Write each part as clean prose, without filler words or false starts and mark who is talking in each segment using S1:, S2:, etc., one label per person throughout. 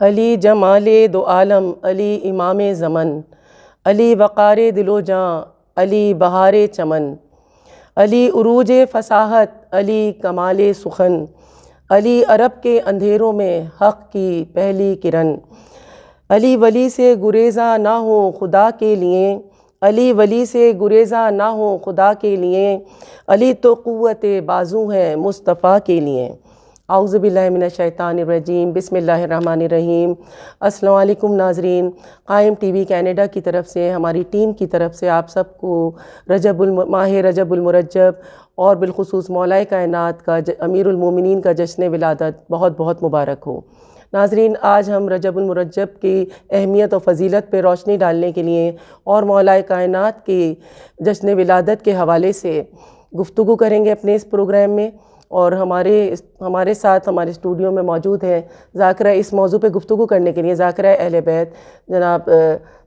S1: علی جمال دو عالم، علی امام زمن، علی وقار دل و جاں، علی بہار چمن، علی عروج فصاحت، علی کمال سخن، علی عرب کے اندھیروں میں حق کی پہلی کرن، علی ولی سے گریزاں نہ ہو خدا کے لیے، علی ولی سے گریزاں نہ ہو خدا کے لیے، علی تو قوت بازو ہے مصطفیٰ کے لیے۔ اعوذ باللہ من الشیطان الرجیم، بسم اللہ الرحمن الرحیم۔ السلام علیکم ناظرین، قائم ٹی وی کینیڈا کی طرف سے، ہماری ٹیم کی طرف سے آپ سب کو ماہ رجب المرجب اور بالخصوص مولا کائنات کا امیر المومنین کا جشن ولادت بہت بہت مبارک ہو۔ ناظرین، آج ہم رجب المرجب کی اہمیت و فضیلت پہ روشنی ڈالنے کے لیے اور مولا کائنات کے جشن ولادت کے حوالے سے گفتگو کریں گے اپنے اس پروگرام میں، اور ہمارے ساتھ ہمارے اسٹوڈیو میں موجود ہیں ذاکرہ اس موضوع پہ گفتگو کرنے کے لیے ذاکرہ اہل بیت جناب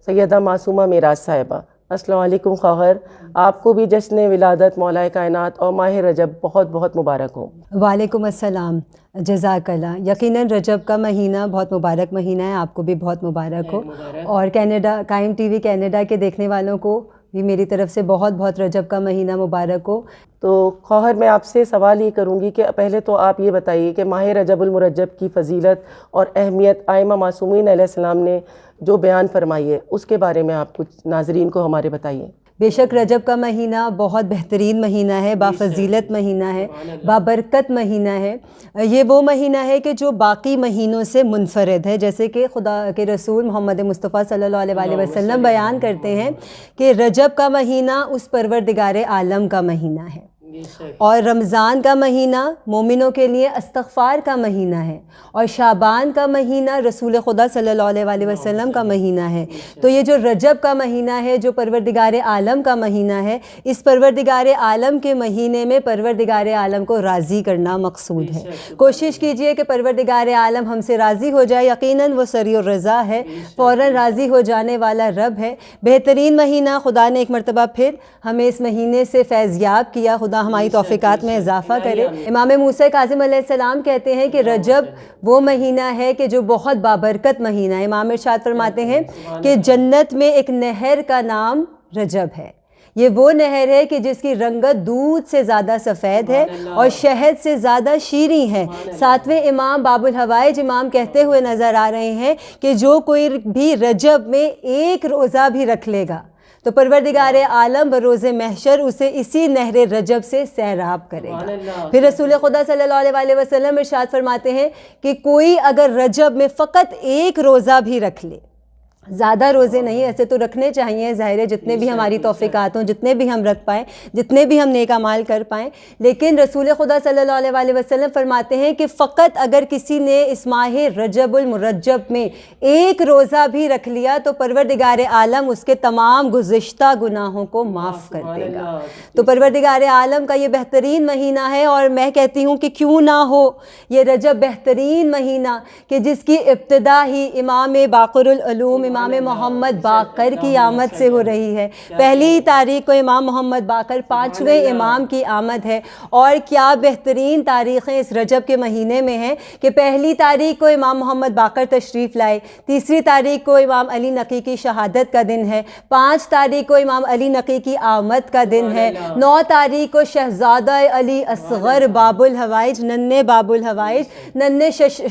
S1: سیدہ معصومہ معراج صاحبہ۔ السلام علیکم خواہر، آپ کو بھی جشن ولادت مولا کائنات اور ماہ رجب بہت بہت مبارک ہو۔
S2: وعلیکم السلام، جزاک اللہ۔ یقیناً رجب کا مہینہ بہت مبارک مہینہ ہے، آپ کو بھی بہت مبارک ہو، اور کینیڈا قائم ٹی وی کینیڈا کے دیکھنے والوں کو بھی میری طرف سے بہت بہت رجب کا مہینہ مبارک ہو۔
S1: تو خواہر، میں آپ سے سوال یہ کروں گی کہ پہلے تو آپ یہ بتائیے کہ ماہ رجب المرجب کی فضیلت اور اہمیت آئمہ معصومین علیہ السلام نے جو بیان فرمائی ہے اس کے بارے میں آپ کچھ ناظرین کو ہمارے بتائیے۔
S2: بے شک رجب کا مہینہ بہت بہترین مہینہ ہے، بافضیلت مہینہ ہے، بابرکت مہینہ ہے۔ یہ وہ مہینہ ہے کہ جو باقی مہینوں سے منفرد ہے، جیسے کہ خدا کے رسول محمد مصطفیٰ صلی اللہ علیہ وسلم بیان کرتے ہیں کہ رجب کا مہینہ اس پروردگار عالم کا مہینہ ہے، اور رمضان کا مہینہ مومنوں کے لیے استغفار کا مہینہ ہے، اور شعبان کا مہینہ رسول خدا صلی اللہ علیہ وسلم کا مہینہ ہے۔ تو یہ جو رجب کا مہینہ ہے، جو پروردگار عالم کا مہینہ ہے، اس پروردگار عالم کے مہینے میں پروردگار عالم کو راضی کرنا مقصود ہے۔ کوشش کیجئے کہ پروردگار عالم ہم سے راضی ہو جائے، یقیناً وہ سریع الرضا ہے، فوراً راضی ہو جانے والا رب ہے۔ بہترین مہینہ، خدا نے ایک مرتبہ پھر ہمیں اس مہینے سے فیضیاب کیا، خدا ہماری توفیقات میں اضافہ کرے۔ امام موسیٰ کاظم علیہ السلام کہتے ہیں کہ رجب وہ مہینہ ہے کہ جو بہت بابرکت مہینہ ہے۔ امام ارشاد فرماتے ہیں کہ جنت میں ایک نہر کا نام رجب ہے۔ یہ وہ نہر ہے کہ جس کی رنگت دودھ سے زیادہ سفید ہے اور شہد سے زیادہ شیریں ہے۔ ساتویں امام باب الحوائج امام کہتے ہوئے نظر آ رہے ہیں کہ جو کوئی بھی رجب میں ایک روزہ بھی رکھ لے گا تو پروردگار عالم بروز محشر اسے اسی نہر رجب سے سیراب کرے گا۔ پھر رسول خدا صلی اللہ علیہ وسلم ارشاد فرماتے ہیں کہ کوئی اگر رجب میں فقط ایک روزہ بھی رکھ لے، زیادہ روزے نہیں، ایسے تو رکھنے چاہیے، ظاہر ہے جتنے بھی ہماری توفیقات ہوں، جتنے بھی ہم رکھ پائیں، جتنے بھی ہم نیک اعمال کر پائیں، لیکن رسول خدا صلی اللہ علیہ وسلم فرماتے ہیں کہ فقط اگر کسی نے اس ماہ رجب المرجب میں ایک روزہ بھی رکھ لیا تو پروردگار عالم اس کے تمام گزشتہ گناہوں کو معاف کر دے گا۔ تو پروردگار عالم کا یہ بہترین مہینہ ہے، اور میں کہتی ہوں کہ کیوں نہ ہو یہ رجب بہترین مہینہ کہ جس کی ابتدا ہی امام باقر العلوم امام محمد باقر کی آمد سے ہو رہی ہے۔ پہلی تاریخ کو امام محمد باقر 5ویں امام کی آمد ہے، اور کیا بہترین تاریخیں اس رجب کے مہینے میں ہیں کہ پہلی تاریخ کو امام محمد باقر تشریف لائے، تیسری تاریخ کو امام علی نقی کی شہادت کا دن ہے، 5 تاریخ کو امام علی نقی کی آمد کا دن ہے، 9 تاریخ کو شہزادہ علی اصغر باب الحوائج، ننھے باب الحوائج، ننھے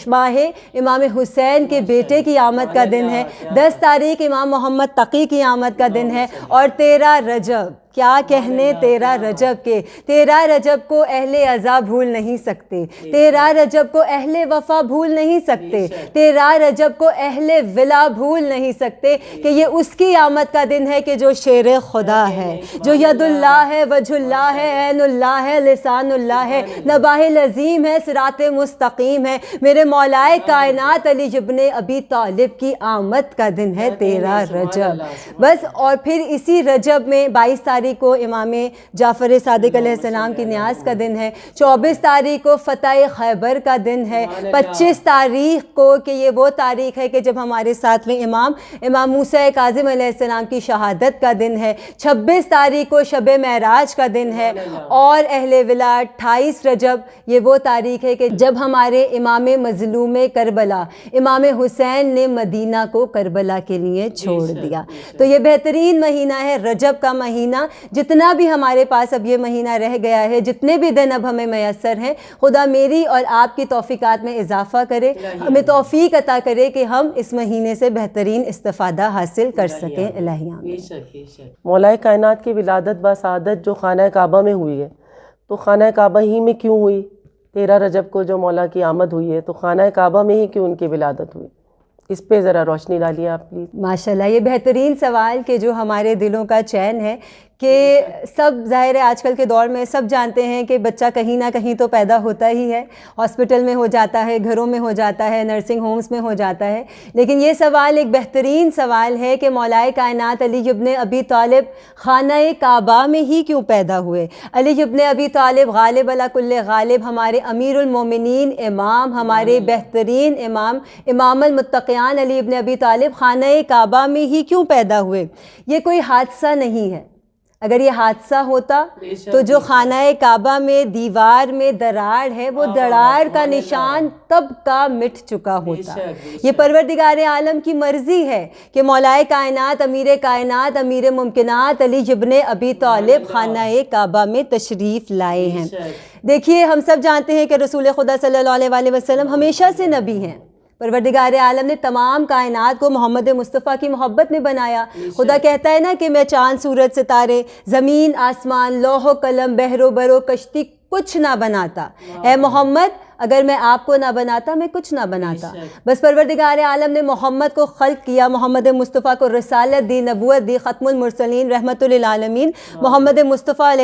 S2: ماہ امام حسین کے بیٹے کی آمد کا دن ہے، 10 تاریخ امام محمد تقی کی آمد کا دن ہے، اور 13 رجب، کیا کہنے 13 رجب کے، 13 رجب کو اہل عزا بھول نہیں سکتے، 13 رجب کو اہل وفا بھول نہیں سکتے، 13 رجب کو اہل ولا بھول نہیں سکتے کہ یہ اس کی آمد کا دن ہے کہ جو شیر خدا ہے، جو ید اللہ ہے، وجہ اللہ ہے، عین اللہ ہے، لسان اللہ ہے، نباہ العظیم ہے، صراط مستقیم ہے، میرے مولائے کائنات علی ابن ابی طالب کی آمد کا دن ہے 13 رجب۔ بس، اور پھر اسی رجب میں 22 تاریخ تاریخ کو امام جعفر صادق علیہ السلام کی نیاز کا دن ہے، 24 تاریخ کو فتح خیبر کا دن ہے، 25 تاریخ کو کہ یہ وہ تاریخ ہے کہ جب ہمارے ساتویں امام موسیٰ کاظم علیہ السلام کی شہادت کا دن ہے، 26 تاریخ کو شب معراج کا دن ہے، اور اہل ولایت 28 رجب یہ وہ تاریخ ہے کہ جب ہمارے امام مظلوم کربلا امام حسین نے مدینہ کو کربلا کے لیے چھوڑ دیا۔ تو یہ بہترین مہینہ ہے رجب کا مہینہ۔ جتنا بھی ہمارے پاس اب یہ مہینہ رہ گیا ہے، جتنے بھی دن اب ہمیں میسر ہیں، خدا میری اور آپ کی توفیقات میں اضافہ کرے، ہمیں توفیق عطا کرے کہ ہم اس مہینے سے بہترین استفادہ حاصل کر سکیں۔ الہی آمین۔
S1: مولا کائنات کی ولادت بسعادت جو خانہ کعبہ میں ہوئی ہے، تو خانہ کعبہ ہی میں کیوں ہوئی؟ 13 رجب کو جو مولا کی آمد ہوئی ہے، تو خانہ کعبہ میں ہی کیوں ان کی ولادت ہوئی؟ اس پہ ذرا روشنی ڈالیے آپ پلیز۔
S2: ماشاءاللہ، یہ بہترین سوال کہ جو ہمارے دلوں کا چین ہے کہ سب ظاہر ہے آج کل کے دور میں سب جانتے ہیں کہ بچہ کہیں نہ کہیں تو پیدا ہوتا ہی ہے، ہاسپٹل میں ہو جاتا ہے، گھروں میں ہو جاتا ہے، نرسنگ ہومز میں ہو جاتا ہے، لیکن یہ سوال ایک بہترین سوال ہے کہ مولا کائنات علی ابن ابی طالب خانہ کعبہ میں ہی کیوں پیدا ہوئے؟ علی ابن ابی طالب غالب علی کل غالب، ہمارے امیر المومنین امام، ہمارے بہترین امام المتقیان علی ابن ابی طالب خانہ کعبہ میں ہی کیوں پیدا ہوئے؟ یہ کوئی حادثہ نہیں ہے۔ اگر یہ حادثہ ہوتا تو جو خانہ کعبہ میں دیوار میں دراڑ ہے، وہ دراڑ کا نشان تب کا مٹ چکا ہوتا۔ یہ پروردگار عالم کی مرضی ہے کہ مولا کائنات امیر ممکنات علی ابن ابی طالب خانہ کعبہ میں تشریف لائے ہیں۔ دیکھیے، ہم سب جانتے ہیں کہ رسول خدا صلی اللہ علیہ وسلم ہمیشہ سے نبی ہیں۔ پروردگار عالم نے تمام کائنات کو محمد مصطفیٰ کی محبت میں بنایا۔ خدا کہتا ہے نا کہ میں چاند سورج ستارے زمین آسمان لوح و قلم بحر و بر و کشتی کچھ نہ بناتا، اے محمد اگر میں آپ کو نہ بناتا میں کچھ نہ بناتا۔ بس پروردگار عالم نے محمد کو خلق کیا، محمد مصطفیٰ کو رسالت دی، نبوت دی، ختم المرسلین رحمت للعالمین محمد مصطفیٰ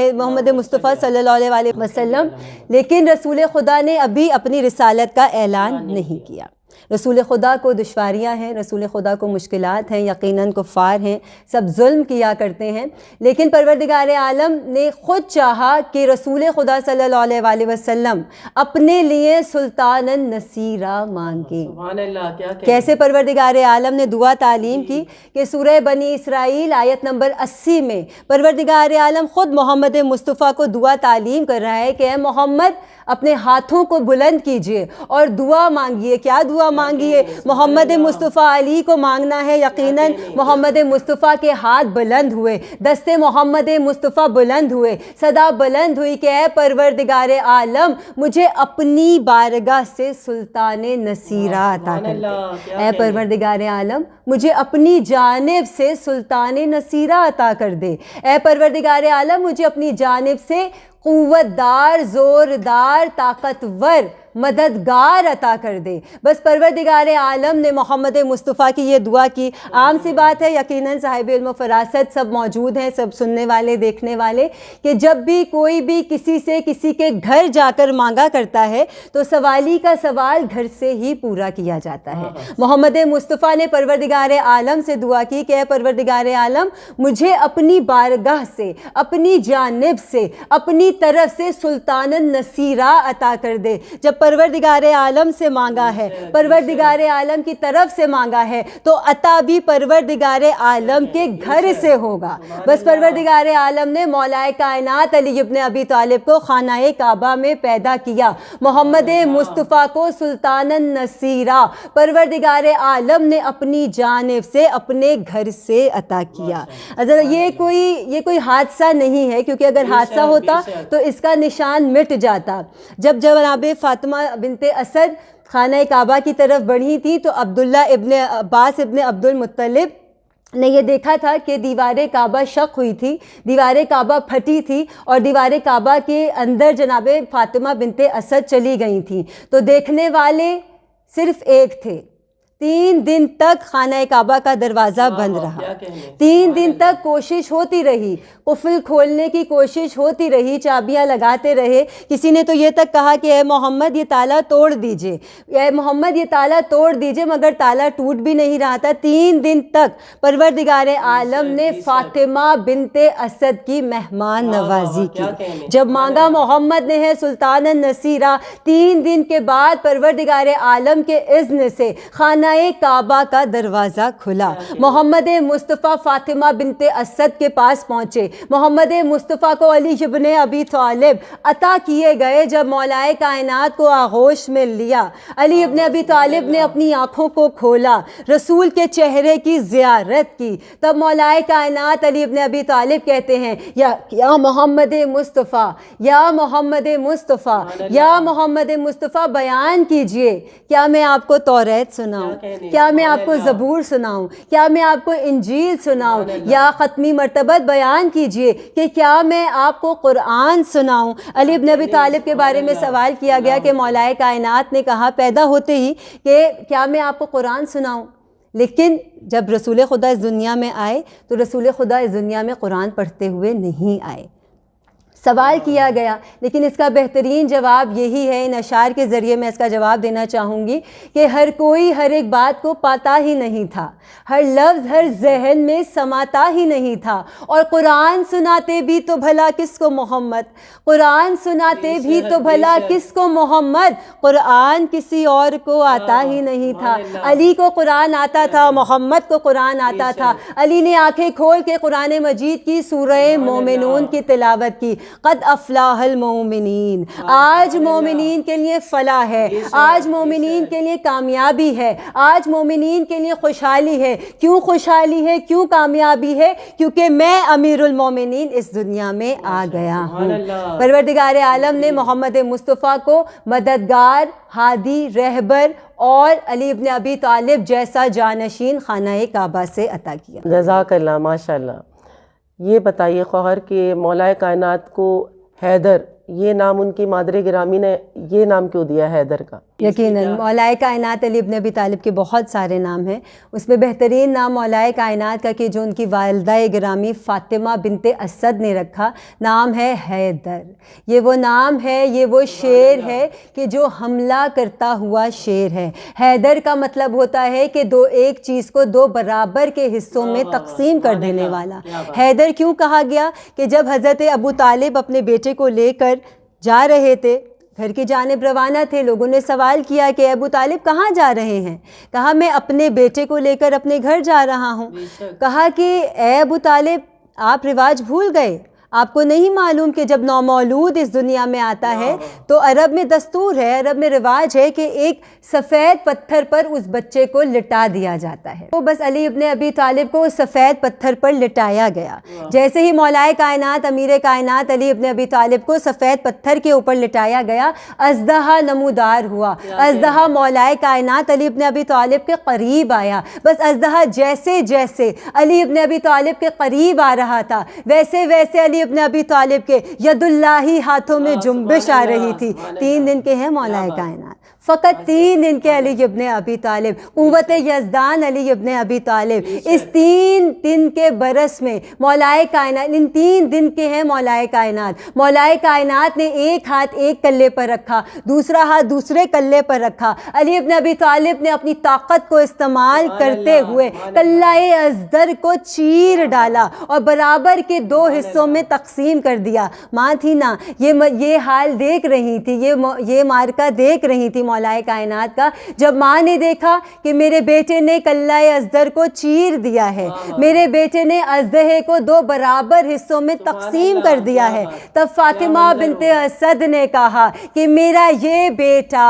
S2: صلی اللہ علیہ وسلم، لیکن رسول خدا نے ابھی اپنی رسالت کا اعلان نہیں کیا۔ رسول خدا کو دشواریاں ہیں، رسول خدا کو مشکلات ہیں، یقیناً کفار ہیں، سب ظلم کیا کرتے ہیں، لیکن پروردگار عالم نے خود چاہا کہ رسول خدا صلی اللہ علیہ وسلم اپنے لیے سلطان النصیرہ مانگے۔
S1: سبحان اللہ، کیا
S2: کیسے پروردگار عالم نے دعا تعلیم کی کہ سورہ بنی اسرائیل آیت نمبر 80 میں پروردگار عالم خود محمد مصطفیٰ کو دعا تعلیم کر رہا ہے کہ اے محمد اپنے ہاتھوں کو بلند کیجئے اور دعا مانگیے۔ کیا دعا مانگیے؟ محمد مصطفیٰ علی کو مانگنا ہے۔ یقیناً محمد مصطفیٰ کے ہاتھ بلند ہوئے، دست محمد مصطفیٰ بلند ہوئے، صدا بلند ہوئی کہ اے پروردگار عالم مجھے اپنی بارگاہ سے سلطان نصیرہ عطا کر دے۔ اے پروردگار عالم مجھے اپنی جانب سے سلطان نصیرہ عطا کر دے۔ اے پروردگار عالم مجھے اپنی جانب سے قوت دار، زوردار، طاقتور، مددگار عطا کر دے۔ بس پروردگار عالم نے محمد مصطفیٰ کی یہ دعا کی۔ عام سی بات ہے، یقیناً صاحب علم و فراست سب موجود ہیں، سب سننے والے دیکھنے والے، کہ جب بھی کوئی بھی کسی سے کسی کے گھر جا کر مانگا کرتا ہے تو سوالی کا سوال گھر سے ہی پورا کیا جاتا ہے۔ محمد مصطفیٰ نے پروردگار عالم سے دعا کی کہ اے پروردگار عالم مجھے اپنی بارگاہ سے، اپنی جانب سے، اپنی طرف سے سلطان النصیرہ عطا کر دے۔ جب پروردگار عالم سے مانگا ہے، پروردگار عالم کی طرف سے مانگا ہے، تو عطا بھی پروردگار عالم کے گھر سے ہوگا۔ بس پروردگار عالم نے مولا کائنات علی ابن ابی طالب کو خانہ کعبہ میں پیدا کیا، محمد مصطفیٰ کو سلطان النصیرہ پروردگار عالم نے اپنی جانب سے اپنے گھر سے عطا کیا۔ یہ کوئی حادثہ نہیں ہے، کیونکہ اگر حادثہ ہوتا تو اس کا نشان مٹ جاتا۔ جب جناب فاطمہ بنت اسد خانہ کعبہ کی طرف بڑھی تھی تو عبداللہ ابن عباس ابن عبد المطلب نے یہ دیکھا تھا کہ دیوار کعبہ شق ہوئی تھی، دیوار کعبہ پھٹی تھی اور دیوار کعبہ کے اندر جناب فاطمہ بنت اسد چلی گئی تھیں۔ تو دیکھنے والے صرف ایک تھے، 3 دن تک خانہ کعبہ کا دروازہ بند رہا، 3 دن تک کوشش ہوتی رہی، قفل کھولنے کی کوشش ہوتی رہی، چابیاں لگاتے رہے۔ کسی نے تو یہ تک کہا کہ اے محمد یہ تالا توڑ دیجئے، اے محمد یہ تالا توڑ دیجئے، مگر تالا ٹوٹ بھی نہیں رہا تھا۔ 3 دن تک پروردگار عالم نے فاطمہ بنت اسد کی مہمان نوازی کی۔ جب مانگا محمد نے ہے سلطان النصیرہ، 3 دن کے بعد پروردگار عالم کے اذن سے خانہ کعبہ کا دروازہ کھلا۔ محمد مصطفیٰ فاطمہ بنت اسد کے پاس پہنچے۔ محمد مصطفیٰ کو علی ابن ابی طالب عطا کیے گئے۔ جب مولا کائنات کو آغوش میں لیا، علی ابن ابی طالب نے اپنی آنکھوں کو کھولا، رسول کے چہرے کی زیارت کی، تب مولا کائنات علی ابن ابی طالب کہتے ہیں یا محمد مصطفیٰ، یا محمد مصطفیٰ، یا محمد مصطفیٰ بیان کیجئے، کیا میں آپ کو توریت سناؤں، کیا میں آپ کو زبور سناؤں، کیا میں آپ کو انجیل سناؤں، یا ختمی مرتبت بیان کیجئے کہ کیا میں آپ کو قرآن سناؤں۔ علی ابن ابی طالب کے بارے میں سوال کیا گیا کہ مولا کائنات نے کہا پیدا ہوتے ہی کہ کیا میں آپ کو قرآن سناؤں، لیکن جب رسول خدا اس دنیا میں آئے تو رسول خدا اس دنیا میں قرآن پڑھتے ہوئے نہیں آئے۔ سوال کیا گیا، لیکن اس کا بہترین جواب یہی ہے، ان اشعار کے ذریعے میں اس کا جواب دینا چاہوں گی کہ ہر کوئی ہر ایک بات کو پاتا ہی نہیں تھا، ہر لفظ ہر ذہن میں سماتا ہی نہیں تھا، اور قرآن سناتے بھی تو بھلا کس کو محمد، قرآن سناتے بھی تو بھلا کس کو محمد، قرآن کسی اور کو آتا ہی نہیں تھا۔ علی کو قرآن آتا تھا، محمد کو قرآن آتا تھا۔ علی نے آنکھیں کھول کے قرآن مجید کی سورہ مومنون کی تلاوت کی، قد افلاح المومنین۔ آج مومنین کے لیے فلاح ہے، آج مومنین کے لیے کامیابی ہے، آج مومنین کے لیے خوشحالی ہے۔ کیوں خوشحالی ہے، کیوں کامیابی ہے؟ کیونکہ میں امیر المومنین اس دنیا میں آ گیا ہوں۔ پروردگار عالم نے محمد مصطفیٰ کو مددگار، ہادی، رہبر اور علی ابن ابی طالب جیسا جانشین خانہ کعبہ سے عطا کیا۔
S1: جزاک اللہ، ماشاء اللہ۔ یہ بتائیے خواہر کہ مولا کائنات کو حیدر، یہ نام ان کی مادر گرامی نے یہ نام کیوں دیا حیدر کا؟
S2: یقیناً مولا کائنات علی ابن ابی طالب کے بہت سارے نام ہیں، اس میں بہترین نام مولا کائنات کا کہ جو ان کی والدہ گرامی فاطمہ بنت اسد نے رکھا، نام ہے حیدر۔ یہ وہ نام ہے، یہ وہ شیر ہے کہ جو حملہ کرتا ہوا شیر ہے۔ حیدر کا مطلب ہوتا ہے کہ ایک چیز کو 2 برابر کے حصوں میں تقسیم کر دینے والا۔ حیدر کیوں کہا گیا کہ جب حضرت ابو طالب اپنے بیٹے کو لے کر جا رہے تھے، گھر کی جانب روانہ تھے، لوگوں نے سوال کیا کہ ابو طالب کہاں جا رہے ہیں؟ کہا میں اپنے بیٹے کو لے کر اپنے گھر جا رہا ہوں۔ کہا کہ اے ابو طالب آپ رواج بھول گئے، آپ کو نہیں معلوم کہ جب نومولود اس دنیا میں آتا ہے تو عرب میں دستور ہے، عرب میں رواج ہے کہ ایک سفید پتھر پر اس بچے کو لٹا دیا جاتا ہے۔ تو بس علی ابن ابی طالب کو اس سفید پتھر پر لٹایا گیا۔ جیسے ہی مولا کائنات امیر کائنات علی ابن ابی طالب کو سفید پتھر کے اوپر لٹایا گیا، اژدہا نمودار ہوا۔ اژدہا مولا کائنات علی ابن ابی طالب کے قریب آیا۔ بس اژدہا جیسے جیسے علی ابن ابی طالب کے قریب آ رہا تھا، ویسے ویسے علی ابن ابی طالب کے ید اللہ ہاتھوں میں جنبش آ رہی تھی۔ 3 دن کے ہیں مولا کائنات، فقط 3 دن کے علی ابن ابی طالب، قوت یزدان علی ابن ابی طالب۔ اس 3 دن کے برس میں مولا کائنات، ان 3 دن کے ہیں مولا کائنات، مولا کائنات نے ایک ہاتھ ایک کلے پر رکھا، دوسرا ہاتھ دوسرے کلے پر رکھا۔ علی ابن ابی طالب نے اپنی طاقت کو استعمال کرتے ہوئے کلہ ازدر کو چیر ڈالا اور برابر کے 2 حصوں میں تقسیم کر دیا۔ ماں تھی نا، یہ حال دیکھ رہی تھی، یہ مارکا دیکھ رہی تھی مولا کائنات کا۔ جب ماں نے دیکھا کہ میرے بیٹے نے کلہ ازدر کو چیر دیا ہے، میرے بیٹے نے اژدہے کو 2 برابر حصوں میں تقسیم کر دیا ہے، تب فاطمہ بنت اسد نے کہا کہ میرا یہ بیٹا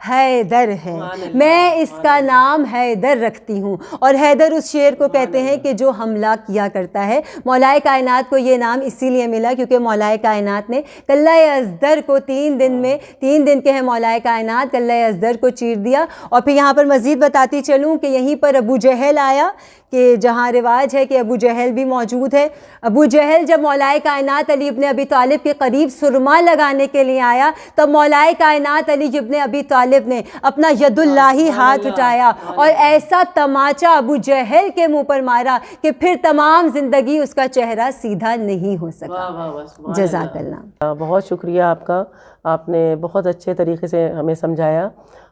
S2: حیدر ہے، میں اس کا نام حیدر رکھتی ہوں۔ اور حیدر اس شیر کو کہتے ہیں کہ جو حملہ کیا کرتا ہے۔ مولا کائنات کو یہ نام اسی لیے ملا کیونکہ مولا کائنات نے کلہ ازدر کو 3 دن میں، 3 دن کے ہیں مولا کائنات، کلہ قلعہ ازدر کو چیر دیا. اور پھر یہاں پر مزید بتاتی چلوں کہ یہیں پر ابو جہل آیا، کہ جہاں رواج ہے کہ ابو جہل بھی موجود ہے. ابو جہل جب مولائے کائنات علی ابن ابی طالب کے قریب سرما لگانے کے لیے آیا، تب مولائے کائنات علی ابن ابی طالب نے اپنا ید اللہی ہاتھ اٹھایا اور ایسا تماچا ابو جہل کے منہ پر مارا کہ پھر تمام زندگی اس کا چہرہ سیدھا نہیں ہو سکا. جزاک اللہ.
S1: بہت شکریہ آپ کا، آپ نے بہت اچھے طریقے سے ہمیں سمجھایا.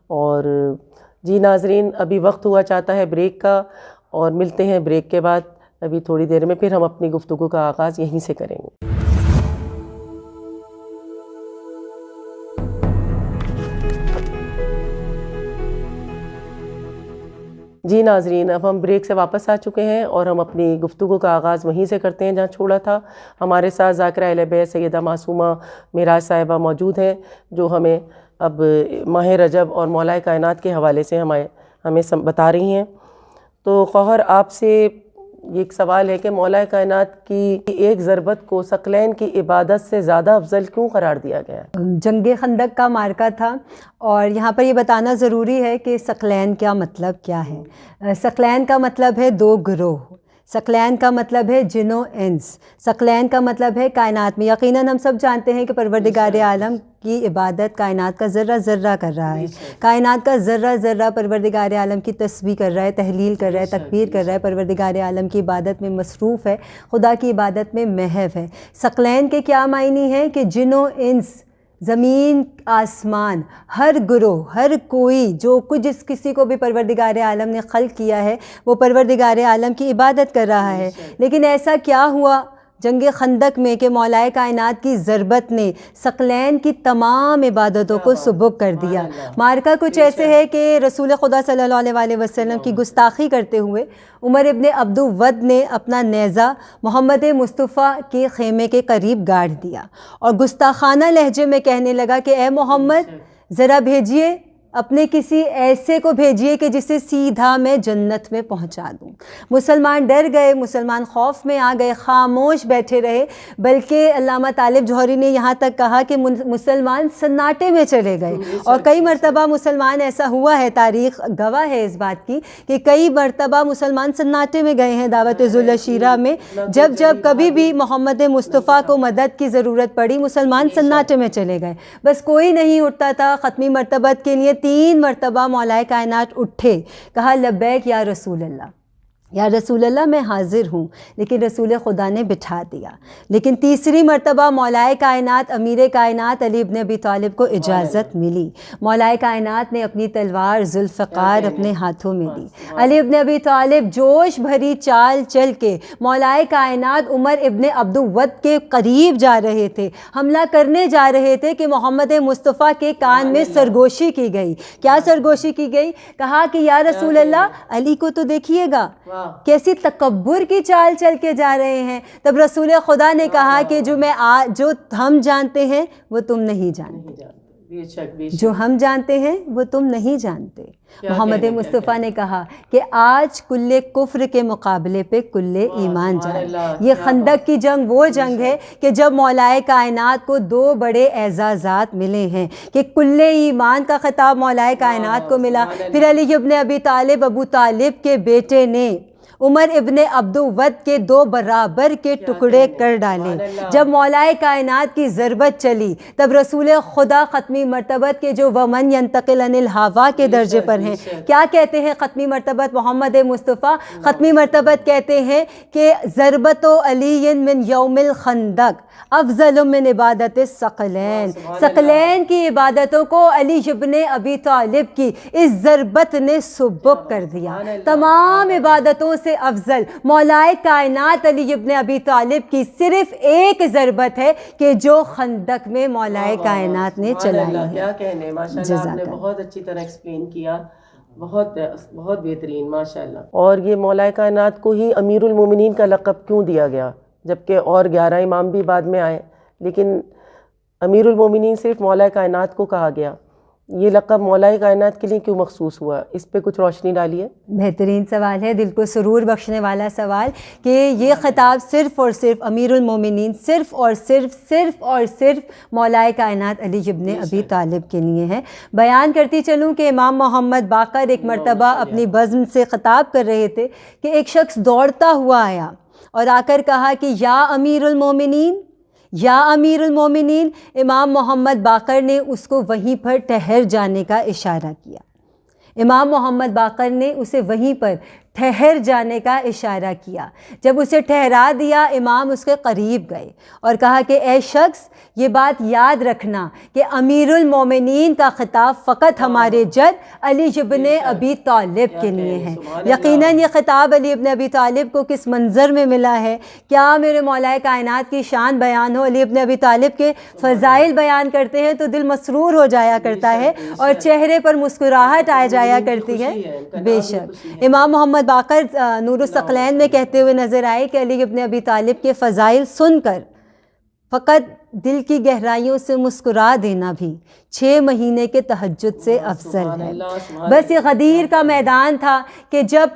S1: اور جی ناظرین، ابھی وقت ہوا چاہتا ہے بریک کا، اور ملتے ہیں بریک کے بعد. ابھی تھوڑی دیر میں پھر ہم اپنی گفتگو کا آغاز یہیں سے کریں گے. جی ناظرین، اب ہم بریک سے واپس آ چکے ہیں اور ہم اپنی گفتگو کا آغاز وہیں سے کرتے ہیں جہاں چھوڑا تھا. ہمارے ساتھ ذاکرہ اہل بیت سیدہ معصومہ معراج صاحبہ موجود ہیں، جو ہمیں اب ماہ رجب اور مولائے کائنات کے حوالے سے ہمیں بتا رہی ہیں. تو خواہر، آپ سے یہ ایک سوال ہے کہ مولائے کائنات کی ایک ضربت کو ثقلین کی عبادت سے زیادہ افضل کیوں قرار دیا گیا ہے؟
S2: جنگ خندق کا معرکہ تھا، اور یہاں پر یہ بتانا ضروری ہے کہ ثقلین کا مطلب کیا ہے. ثقلین کا مطلب ہے دو گروہ، ثقلین کا مطلب ہے جن و انس، ثقلین کا مطلب ہے کائنات میں. یقیناً ہم سب جانتے ہیں کہ پروردگار عالم کی عبادت کائنات کا ذرہ ذرہ کر رہا ہے. کائنات کا ذرہ ذرہ پروردگار عالم کی تسبیح کر رہا ہے، تحلیل کر رہا ہے، تکبیر کر رہا ہے، پروردگار عالم کی عبادت میں مصروف ہے، خدا کی عبادت میں محو ہے. ثقلین کے کیا معنی ہیں کہ جن و انس، زمین آسمان، ہر گروہ، ہر کوئی جو کچھ جس کسی کو بھی پروردگار عالم نے خلق کیا ہے وہ پروردگار عالم کی عبادت کر رہا ہے. لیکن ایسا کیا ہوا جنگ خندق میں کہ مولائے کائنات کی ضربت نے ثقلین کی تمام عبادتوں کو سبک کر دیا. معرکہ کچھ ایسے ہے کہ رسول خدا صلی اللہ علیہ وسلم کی گستاخی کرتے ہوئے عمر ابن عبدود نے اپنا نیزہ محمد مصطفیٰ کے خیمے کے قریب گاڑ دیا اور گستاخانہ لہجے میں کہنے لگا کہ اے محمد، ذرا بھیجئے، اپنے کسی ایسے کو بھیجئے کہ جسے سیدھا میں جنت میں پہنچا دوں. مسلمان ڈر گئے، مسلمان خوف میں آ گئے، خاموش بیٹھے رہے. بلکہ علامہ طالب جوہری نے یہاں تک کہا کہ مسلمان سناٹے میں چلے گئے. اور کئی مرتبہ مسلمان ایسا ہوا ہے، تاریخ گواہ ہے اس بات کی کہ کئی مرتبہ مسلمان سناٹے میں گئے ہیں دعوت ذوالعشیرہ میں. جب کبھی بھی محمد مصطفیٰ کو مدد کی ضرورت پڑی، مسلمان سناٹے میں چلے گئے، بس کوئی نہیں اٹھتا تھا. ختمی مرتبت کے لیے 3 مرتبہ مولائے کائنات اٹھے، کہا لبیک یا رسول اللہ، یا رسول اللہ میں حاضر ہوں، لیکن رسول خدا نے بٹھا دیا. لیکن تیسری مرتبہ مولائے کائنات امیر کائنات علی ابن ابی طالب کو اجازت ملی. مولائے کائنات نے اپنی تلوار ذوالفقار اپنے ہاتھوں میں لی. علی ابن ابی طالب جوش بھری چال چل کے مولائے کائنات عمر ابن عبدود کے قریب جا رہے تھے، حملہ کرنے جا رہے تھے کہ محمد مصطفیٰ کے کان میں سرگوشی کی گئی. کیا سرگوشی کی گئی؟ کہا کہ یا رسول اللہ، علی کو تو دیکھیے گا کیسی تکبر کی چال چل کے جا رہے ہیں. تب رسول خدا نے کہا کہ جو ہم جانتے ہیں وہ تم نہیں جانتے، جو ہم جانتے ہیں وہ تم نہیں جانتے. محمد مصطفیٰ نے کہا کہ آج کل کفر کے مقابلے پہ کل ایمان جنگ. یہ خندق کی جنگ وہ جنگ ہے کہ جب مولائے کائنات کو 2 بڑے اعزازات ملے ہیں کہ کل ایمان کا خطاب مولائے کائنات کو ملا. پھر علی ابن ابی طالب، ابو طالب کے بیٹے نے عمر ابن عبدود کے 2 برابر کے ٹکڑے کر ڈالے. جب مولائے کائنات کی ضربت چلی تب رسول خدا ختمی مرتبت کے جو ومن ینتقل عن الہوا کے درجے پر ہیں، کیا کہتے ہیں ختمی مرتبت محمد مصطفیٰ؟ ختمی مرتبت کہتے ہیں کہ ضربت علی من یوم الخندق افضل من عبادت الثقلین. ثقلین کی عبادتوں کو علی ابن ابی طالب کی اس ضربت نے سبک کر دیا. تمام عبادتوں سے افضل مولائے کائنات علی ابن ابی طالب کی صرف ایک ضربت ہے کہ جو خندق میں مولائے کائنات نے چلائی ہے.
S1: کیا کہنے، ماشاءاللہ آپ نے بہت اچھی طرح ایکسپلین کیا، بہت بہترین ماشاءاللہ. اور یہ مولائے کائنات کو ہی امیر المومنین کا لقب کیوں دیا گیا، جبکہ اور 11 امام بھی بعد میں آئے، لیکن امیر المومنین صرف مولائے کائنات کو کہا گیا؟ یہ لقب مولائے کائنات کے لیے کیوں مخصوص ہوا؟ اس پہ کچھ روشنی ڈالیے۔
S2: بہترین سوال ہے، دل کو سرور بخشنے والا سوال، کہ یہ خطاب صرف اور صرف امیر المومنین، صرف اور صرف مولائے کائنات علی ابن ابی طالب کے لیے ہے۔ بیان کرتی چلوں کہ امام محمد باقر ایک مرتبہ اپنی بزم سے خطاب کر رہے تھے کہ ایک شخص دوڑتا ہوا آیا اور آ کر کہا کہ یا امیر المومنین، یا امیر المومنین۔ امام محمد باقر نے اس کو وہیں پر ٹھہر جانے کا اشارہ کیا، امام محمد باقر نے اسے وہیں پر ٹھہر جانے کا اشارہ کیا۔ جب اسے ٹھہرا دیا، امام اس کے قریب گئے اور کہا کہ اے شخص، یہ بات یاد رکھنا کہ امیر المومنین کا خطاب فقط ہمارے جد علی ابن ابی طالب کے لیے ہے۔ یقیناً یہ خطاب علی ابن ابی طالب کو کس منظر میں ملا ہے؟ کیا میرے مولائے کائنات کی شان بیان ہو، علی ابن ابی طالب کے فضائل بیان کرتے ہیں تو دل مسرور ہو جایا کرتا ہے اور چہرے پر مسکراہٹ آ جایا کرتی ہے۔ بے شک امام محمد باقر نور الثقلین میں کہتے ہوئے نظر آئے کہ علی ابن ابی طالب کے فضائل سن کر فقط دل کی گہرائیوں سے مسکرا دینا بھی 6 مہینے کے تہجد سے افضل ہے۔ بس یہ غدیر کا میدان تھا کہ جب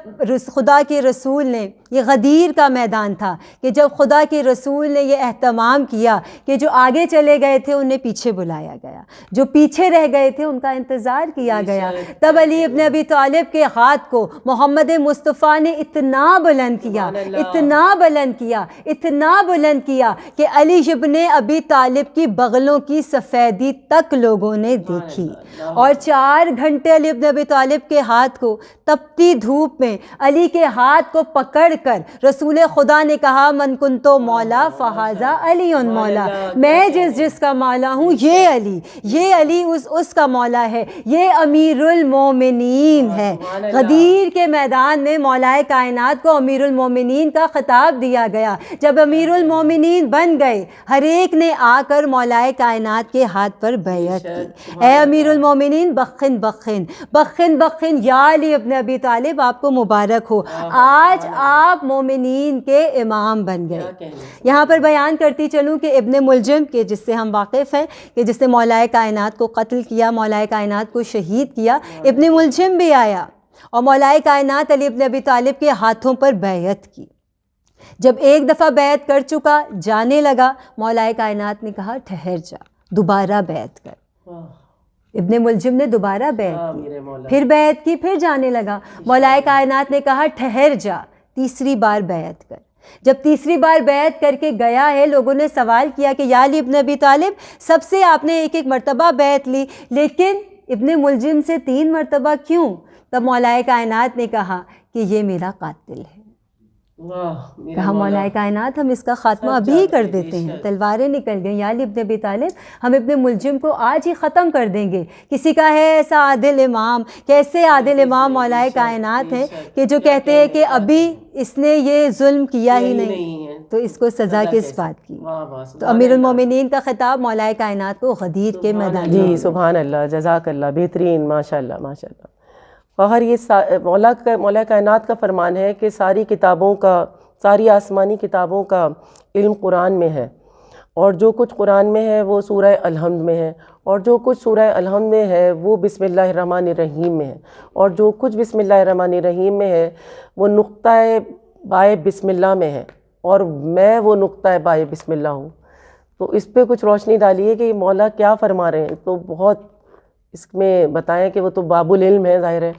S2: خدا کے رسول نے، یہ غدیر کا میدان تھا کہ جب خدا کے رسول نے یہ اہتمام کیا کہ جو آگے چلے گئے تھے انہیں پیچھے بلایا گیا، جو پیچھے رہ گئے تھے ان کا انتظار کیا گیا۔ تب علی ابن ابی طالب کے ہاتھ کو محمد مصطفیٰ نے اتنا بلند کیا، اتنا بلند کیا، اتنا بلند کیا کہ علی ابن ابی طالب کی بغلوں کی سفیدی تک لوگوں نے دیکھی، اور 4 گھنٹے علی ابن ابی طالب کے ہاتھ کو تپتی دھوپ میں علی کے ہاتھ کو پکڑ کر رسول خدا نے کہا من کنتو مولا فہذا علی مولا، میں جس کا مولا ہوں یہ علی اس کا مولا ہے، یہ امیر المومنین ہے۔ غدیر کے میدان میں مولائے کائنات کو امیر المومنین کا خطاب دیا گیا۔ جب امیر المومنین بن گئے، ہر ایک نے آ کر مولائے کائنات کے ہاتھ پر بیعت کی، اے امیر المومنین بخن بخن بخن بخن، یا علی ابن ابی طالب آپ کو مبارک ہو، آج آپ مومنین کے امام بن گئے۔ یہاں پر بیان کرتی چلوں کہ ابن ملجم کے جس سے ہم واقف ہیں کہ جس نے مولائے کائنات کو قتل کیا، مولائے کائنات کو شہید کیا، ابن ملجم بھی آیا اور مولائے کائنات علی ابن ابی طالب کے ہاتھوں پر بیعت کی۔ جب ایک دفعہ بیعت کر چکا، جانے لگا، مولائے کائنات نے کہا ٹھہر جا، دوبارہ بیعت کر۔ ابن ملجم نے دوبارہ بیعت کی، پھر بیعت کی، پھر جانے لگا، مولائے کائنات نے کہا ٹھہر جا، تیسری بار بیعت کر۔ جب تیسری بار بیعت کر کے گیا ہے، لوگوں نے سوال کیا کہ یا علی ابن ابی طالب، سب سے آپ نے ایک مرتبہ بیعت لی، لیکن ابن ملجم سے 3 مرتبہ کیوں؟ تب مولائے کائنات نے کہا کہ یہ میرا قاتل ہے۔ کہا مولائے کائنات ہم اس کا خاتمہ ابھی ہی کر دیتے ہیں۔ تلواریں نکل گئیں، یا علی ابن ابی طالب ہم ابن ملجم کو آج ہی ختم کر دیں گے۔ کسی کا ہے ایسا عادل امام، کیسے عادل امام مولائے کائنات ہیں کہ جو کہتے ہیں کہ ابھی اس نے یہ ظلم کیا ہی نہیں تو اس کو سزا کس بات کی؟ تو امیر المومنین کا خطاب مولائے کائنات کو غدیر کے میدان۔
S1: جی سبحان اللہ، جزاک اللہ، بہترین، ماشاء اللہ ماشاء اللہ۔ اور یہ مولا کائنات کا فرمان ہے کہ ساری کتابوں کا، ساری آسمانی کتابوں کا علم قرآن میں ہے، اور جو کچھ قرآن میں ہے وہ سورہ الحمد میں ہے، اور جو کچھ سورہ الحمد میں ہے وہ بسم اللہ الرحمن الرحیم میں ہے، اور جو کچھ بسم اللہ الرحمن الرحیم میں ہے وہ نقطہ بائے بسم اللہ میں ہے، اور میں وہ نقطہ بائے بسم اللہ ہوں۔ تو اس پہ کچھ روشنی ڈالیے کہ یہ مولا کیا فرما رہے ہیں، تو بہت اس میں بتائیں کہ وہ تو باب العلم ہے، ظاہر ہے،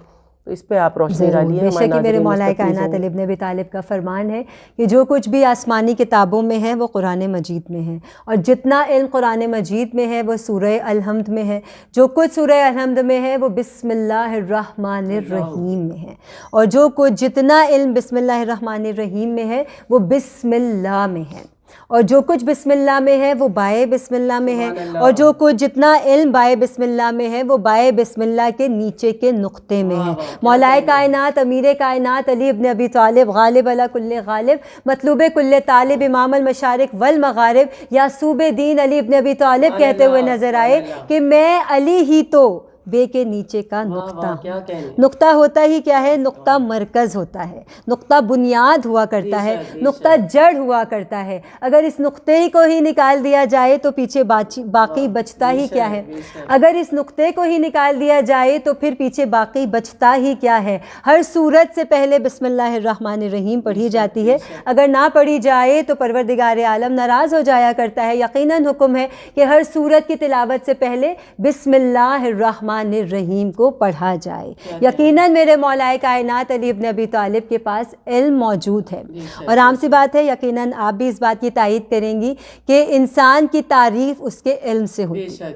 S1: تو اس پہ آپ روشنی ڈالیے۔
S2: بے شک میرے مولائے کائنات علی ابن ابی طالب کا فرمان ہے کہ جو کچھ بھی آسمانی کتابوں میں ہے وہ قرآن مجید میں ہے، اور جتنا علم قرآن مجید میں ہے وہ سورہ الحمد میں ہے، جو کچھ سورہ الحمد میں ہے وہ بسم اللہ الرحمن الرحیم میں ہے، اور جو کچھ جتنا علم بسم اللہ الرحمن الرحیم میں ہے وہ بسم اللہ میں ہے، اور جو کچھ بسم اللہ میں ہے وہ بائے بسم اللہ میں ہے، اور جو کچھ جتنا علم بائے بسم اللہ میں ہے وہ بائے بسم اللہ کے نیچے کے نقطے میں ہے۔ مولائے کائنات امیر کائنات علی ابن ابی طالب غالب علی کل غالب مطلوب کل طالب امام المشارق والمغارب یعصوب دین علی ابن ابی طالب کہتے ہوئے نظر آئے کہ میں علی ہی تو بے کے نیچے کا
S1: واہ
S2: نقطہ.
S1: واہ، کیا کہنے.
S2: نقطہ ہوتا ہی کیا ہے؟ نقطہ مرکز ہوتا ہے، نقطہ بنیاد ہوا کرتا ہے، نقطہ جڑ ہوا کرتا ہے. اگر اس نقطے کو ہی نکال دیا جائے تو پیچھے باقی بچتا ہی کیا ہے؟ اگر اس نقطے کو ہی نکال دیا جائے تو پھر پیچھے باقی بچتا ہی کیا ہے؟ ہر صورت سے پہلے بسم اللہ الرحمن الرحیم پڑھی جاتی ہے. اگر نہ پڑھی جائے تو پروردگار عالم ناراض ہو جایا کرتا ہے. یقیناً حکم ہے کہ ہر صورت کی تلاوت سے پہلے بسم اللہ الرحمن الرحیم کو پڑھا جائے. یقیناً میرے مولا کائنات علی ابن ابی طالب کے پاس علم موجود ہے، اور عام سی بات ہے، یقیناً آپ بھی اس بات کی تائید کریں گی کہ انسان کی تعریف اس کے علم سے ہوتی ہے.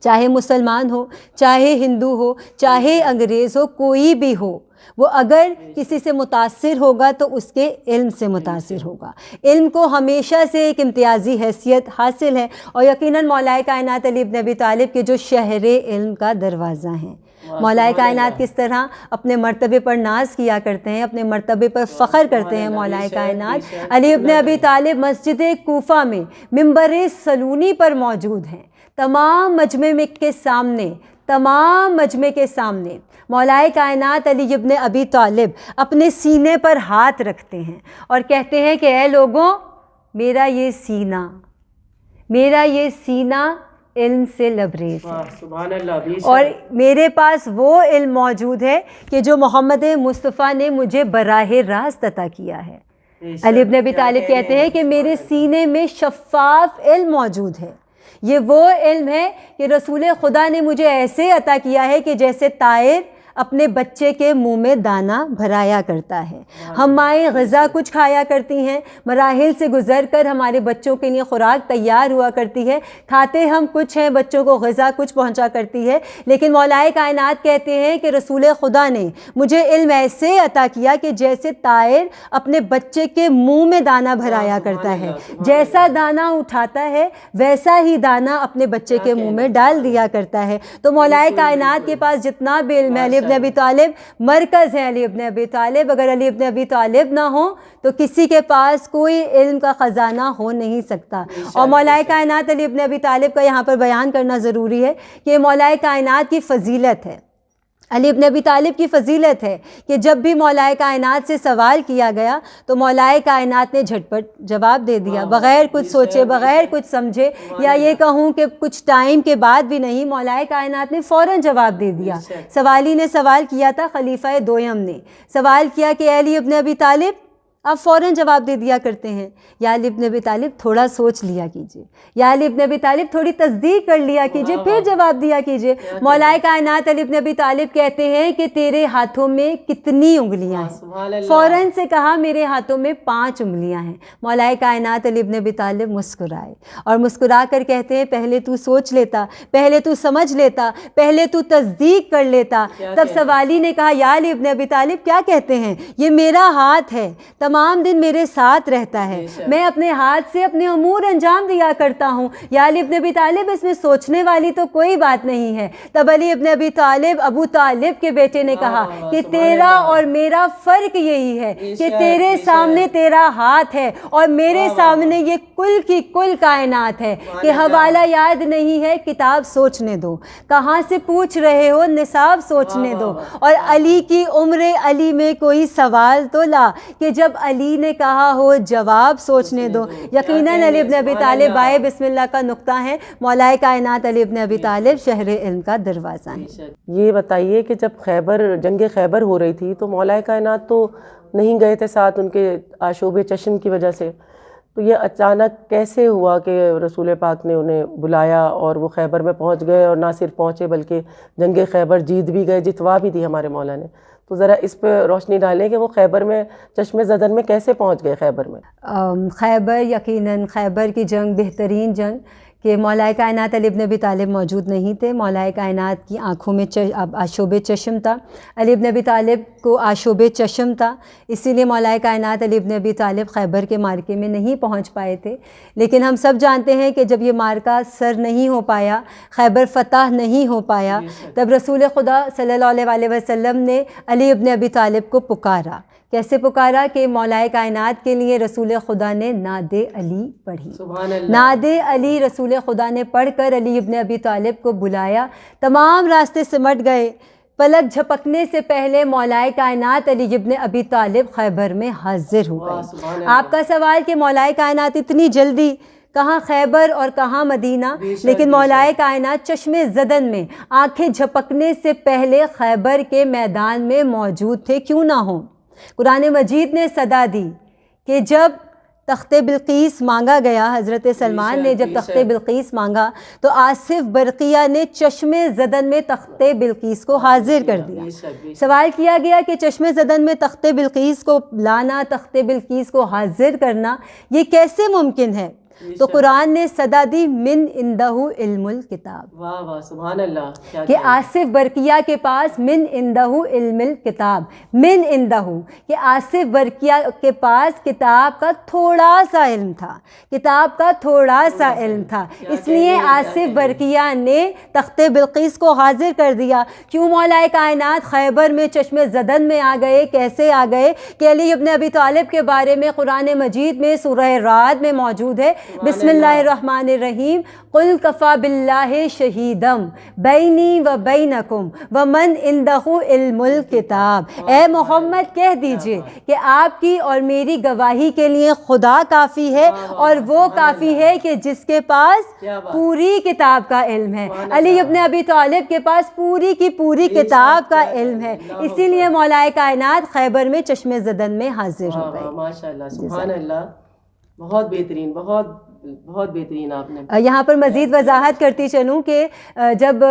S2: چاہے مسلمان ہو، چاہے ہندو ہو، چاہے انگریز ہو، کوئی بھی ہو، وہ اگر کسی سے متاثر ہوگا تو اس کے علم سے متاثر ہوگا. علم کو ہمیشہ سے ایک امتیازی حیثیت حاصل ہے، اور یقیناً مولا کائنات علی ابن ابی طالب کے جو شہر علم کا دروازہ ہیں. مولا کائنات کس طرح اپنے مرتبے پر ناز کیا کرتے ہیں، اپنے مرتبے پر فخر کرتے ہیں. مولا کائنات علی ابن ابی طالب مسجد کوفہ میں منبر سلونی پر موجود ہیں. تمام مجمع کے سامنے مولا کائنات علی ابن ابی طالب اپنے سینے پر ہاتھ رکھتے ہیں اور کہتے ہیں کہ اے لوگوں، میرا یہ سینہ علم سے لبریز ہے،
S1: سبحان اللہ.
S2: اور میرے پاس وہ علم موجود ہے کہ جو محمد مصطفیٰ نے مجھے براہ راست عطا کیا ہے. علی ابن ابی طالب کہتے ہیں کہ میرے سینے میں شفاف علم موجود ہے. یہ وہ علم ہے کہ رسول خدا نے مجھے ایسے عطا کیا ہے کہ جیسے طائر اپنے بچے کے منہ میں دانہ بھرایا کرتا ہے. ہم مائیں غذا کچھ کھایا کرتی ہیں، مراحل سے گزر کر ہمارے بچوں کے لیے خوراک تیار ہوا کرتی ہے، کھاتے ہم کچھ ہیں، بچوں کو غذا کچھ پہنچا کرتی ہے. لیکن مولا کائنات کہتے ہیں کہ رسول خدا نے مجھے علم ایسے عطا کیا کہ جیسے طائر اپنے بچے کے منہ میں دانہ بھرایا کرتا ہے، جیسا دانہ اٹھاتا ہے ویسا ہی دانہ اپنے بچے کے منہ میں ڈال دیا کرتا ہے. تو مولا کائنات کے پاس جتنا بھی علم ہے، علی ابن ابی طالب مرکز ہے. علی ابن ابی طالب، اگر علی ابن ابی طالب نہ ہوں تو کسی کے پاس کوئی علم کا خزانہ ہو نہیں سکتا. اور مولا کائنات علی ابن ابی طالب کا یہاں پر بیان کرنا ضروری ہے کہ مولا کائنات کی فضیلت ہے، علی ابن ابی طالب کی فضیلت ہے کہ جب بھی مولا کائنات سے سوال کیا گیا تو مولا کائنات نے جھٹ پٹ جواب دے دیا، بغیر کچھ سوچے، بغیر کچھ سمجھے، یا یہ کہوں کہ کچھ ٹائم کے بعد بھی نہیں، مولا کائنات نے فوراً جواب دے دیا. سوالی نے سوال کیا تھا، خلیفہ دویم نے سوال کیا کہ علی ابن ابی طالب آپ فوراً جواب دے دیا کرتے ہیں. یا علی ابن ابی طالب تھوڑا سوچ لیا کیجئے، یا علی ابن ابی طالب تھوڑی تصدیق کر لیا کیجئے، پھر جواب دیا کیجئے. مولا کائنات علی ابن ابی طالب کہتے ہیں کہ تیرے ہاتھوں میں کتنی انگلیاں ہیں؟ فوراً سے کہا میرے ہاتھوں میں 5 انگلیاں ہیں. مولا کائنات علی ابن ابی طالب مسکرائے اور مسکرا کر کہتے ہیں پہلے تو سوچ لیتا، پہلے تو سمجھ لیتا، پہلے تو تصدیق کر لیتا. تب سوالی نے کہا یا علی ابن ابی طالب کیا کہتے ہیں؟ یہ میرا ہاتھ ہے، تمام دن میرے ساتھ رہتا ہے، میں اپنے ہاتھ سے اپنے امور انجام دیا کرتا ہوں. یا علی ابن ابی طالب اس میں سوچنے والی تو کوئی بات نہیں ہے. تب علی ابن ابی طالب ابو طالب کے بیٹے نے کہا کہ تیرا اور میرا فرق یہی ہے کہ تیرے سامنے تیرا ہاتھ ہے اور میرے سامنے یہ کل کی کل کائنات ہے. کہ حوالہ یاد نہیں ہے، کتاب سوچنے دو، کہاں سے پوچھ رہے ہو، نصاب سوچنے دو. اور علی کی عمر علی میں کوئی سوال تو لا کہ جب علی نے کہا ہو جواب سوچنے دو. یقیناً علی ابن ابی طالب بائے بسم اللہ کا نقطہ ہے. مولا کائنات علی ابن ابی طالب شہر علم کا دروازہ ہے.
S1: یہ بتائیے کہ جب جنگ خیبر ہو رہی تھی تو مولا کائنات تو نہیں گئے تھے ساتھ ان کے آشوب چشم کی وجہ سے، تو یہ اچانک کیسے ہوا کہ رسول پاک نے انہیں بلایا اور وہ خیبر میں پہنچ گئے، اور نہ صرف پہنچے بلکہ جنگ خیبر جیت بھی گئے، جتوا بھی دی ہمارے مولا نے. تو ذرا اس پہ روشنی ڈالیں کہ وہ خیبر میں چشم زدن میں کیسے پہنچ گئے خیبر میں؟
S2: خیبر، یقیناً خیبر کی جنگ بہترین جنگ کہ مولا کائنات علی ابن ابی طالب موجود نہیں تھے. مولا کائنات کی آنکھوں میں آشوب چشم تھا، علی ابن ابی طالب کو آشوب چشم تھا، اسی لیے مولا کائنات علی ابن ابی طالب خیبر کے مارکے میں نہیں پہنچ پائے تھے. لیکن ہم سب جانتے ہیں کہ جب یہ مارکہ سر نہیں ہو پایا، خیبر فتح نہیں ہو پایا، تب رسول خدا صلی اللہ علیہ وسلم نے علی ابن ابی طالب کو پکارا کیسے پکارا کہ مولا کائنات کے لیے رسول خدا نے ناد علی پڑھی.
S1: سبحان اللہ.
S2: ناد علی رسول خدا نے پڑھ کر علی ابن ابی طالب کو بلایا. تمام راستے سمٹ گئے. پلک جھپکنے سے پہلے مولا کائنات علی ابن ابی طالب خیبر میں حاضر ہو گئے. آپ کا سوال کہ مولا کائنات اتنی جلدی، کہاں خیبر اور کہاں مدینہ، لیکن مولا کائنات چشم زدن میں آنکھیں جھپکنے سے پہلے خیبر کے میدان میں موجود تھے. کیوں نہ ہوں؟ قرآن مجید نے صدا دی کہ جب تخت بلقیس مانگا گیا، حضرت سلمان نے جب تخت بلقیس مانگا تو آصف برقیہ نے چشم زدن میں تخت بلقیس کو حاضر کر دیا. سوال کیا گیا کہ چشم زدن میں تخت بلقیس کو لانا، تخت بلقیس کو حاضر کرنا، یہ کیسے ممکن ہے؟ تو قرآن نے صدا دی من عندہ علم الکتاب.
S1: واہ واہ سبحان اللہ.
S2: کہ آصف برقیہ کے پاس من عندہ علم الکتاب، من عندہ، کہ آصف برقیہ کے پاس کتاب کا تھوڑا سا علم تھا، کتاب کا تھوڑا سا علم تھا. اس لیے آصف برقیہ نے تخت بلقیس کو حاضر کر دیا. کیوں مولا کائنات خیبر میں چشم زدن میں آ گئے؟ کیسے آ گئے؟ کہ علی ابن ابی طالب کے بارے میں قرآن مجید میں سورہ رعد میں موجود ہے. بسم اللہ الرحمن الرحیم. قل کفا باللہ شہیدم بینی و بینکم ومن عندہ علم الکتاب. اے محمد کہہ دیجئے کہ آپ کی اور میری گواہی کے لیے خدا کافی ہے، اور وہ کافی ہے کہ جس کے پاس پوری کتاب کا علم ہے. علی ابن ابی طالب کے پاس پوری کی پوری کتاب کا علم ہے. اسی لیے مولا کائنات خیبر میں چشم زدن میں حاضر ہو گئے.
S1: ماشاء اللہ سبحان اللہ. بہت بہترین، بہت بہت بہترین. آپ نے
S2: یہاں پر مزید وضاحت کرتی چلوں کہ جب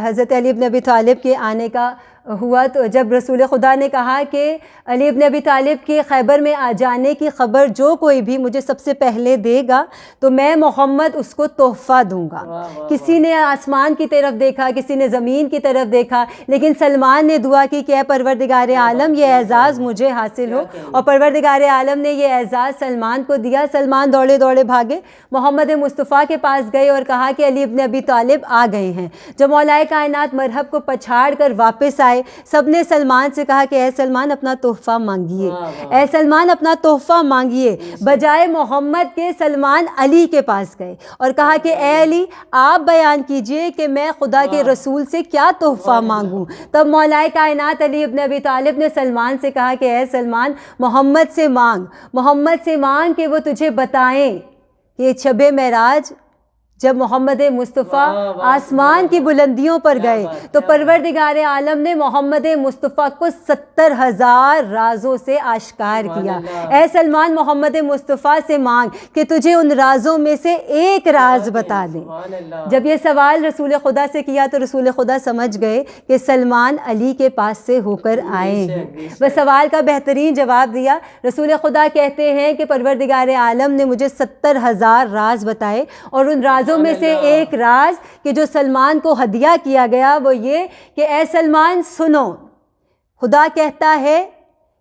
S2: حضرت علی ابن ابی طالب کے آنے کا ہوا تو جب رسول خدا نے کہا کہ علی ابن ابی طالب کے خیبر میں آ جانے کی خبر جو کوئی بھی مجھے سب سے پہلے دے گا تو میں محمد اس کو تحفہ دوں گا. کسی نے آسمان کی طرف دیکھا، کسی نے زمین کی طرف دیکھا، لیکن سلمان نے دعا کی کہ اے پروردگار عالم یہ اعزاز مجھے حاصل ہو، اور پروردگار عالم نے یہ اعزاز سلمان کو دیا. سلمان دوڑے دوڑے بھاگے، محمد مصطفیٰ کے پاس گئے اور کہا کہ علی ابن ابی طالب آ گئے ہیں. جب مولا کائنات مرحب کو پچھاڑ کر واپس آئے، سب نے سلمان سے کہا کہ اے سلمان اپنا تحفہ مانگیے، اے سلمان اپنا تحفہ مانگیے. بجائے محمد کے سلمان علی کے پاس گئے اور کہا کہ اے علی آپ بیان کیجئے کہ میں خدا کے رسول سے کیا تحفہ مانگوں. تب مولا کائنات علی ابن ابی طالب نے سلمان سے کہا کہ اے سلمان محمد سے مانگ، محمد سے مانگ کہ وہ تجھے بتائیں کہ شب معراج جب محمد مصطفیٰ آسمان کی بلندیوں پر گئے تو پروردگار عالم نے محمد مصطفیٰ کو 70,000 رازوں سے آشکار کیا. اے سلمان محمد مصطفیٰ سے مانگ کہ تجھے ان رازوں میں سے ایک راز بتا دیں. جب یہ سوال رسول خدا سے کیا تو رسول خدا سمجھ گئے کہ سلمان علی کے پاس سے ہو کر آئے ہیں. وہ سوال کا بہترین جواب دیا. رسول خدا کہتے ہیں کہ پروردگار عالم نے مجھے 70,000 راز بتائے، اور ان رازوں میں سے ایک راز کہ جو سلمان کو ہدیہ کیا گیا وہ یہ کہ اے سلمان سنو، خدا کہتا ہے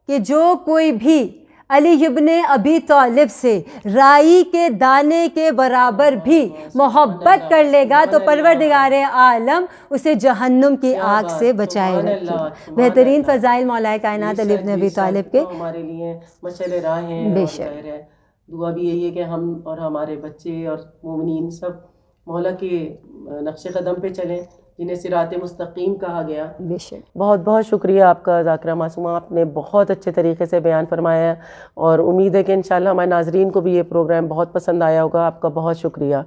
S2: کہ جو کوئی بھی علی ابن ابی طالب سے رائی کے دانے کے برابر بھی محبت کر لے گا تو پروردگار عالم اسے جہنم کی آگ سے بچائے رکھے گا. بہترین فضائل مولا کائنات علی ابن ابی طالب کے
S1: ہمارے لیے مشعل راہ ہیں.
S2: بے شک
S1: دعا بھی یہی ہے کہ ہم اور ہمارے بچے اور مومنین سب مولا کے نقش قدم پہ چلیں جنہیں صراط مستقیم کہا گیا.
S2: بے شک.
S1: بہت بہت شکریہ آپ کا ذاکرہ معصومہ. آپ نے بہت اچھے طریقے سے بیان فرمایا ہے، اور امید ہے کہ انشاءاللہ ہمارے ناظرین کو بھی یہ پروگرام بہت پسند آیا ہوگا. آپ کا بہت شکریہ.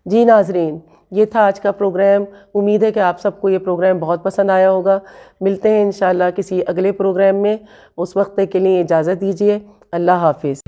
S1: جی ناظرین، یہ تھا آج کا پروگرام. امید ہے کہ آپ سب کو یہ پروگرام بہت پسند آیا ہوگا. ملتے ہیں انشاءاللہ کسی اگلے پروگرام میں. اس وقت کے لیے اجازت دیجیے. اللہ حافظ.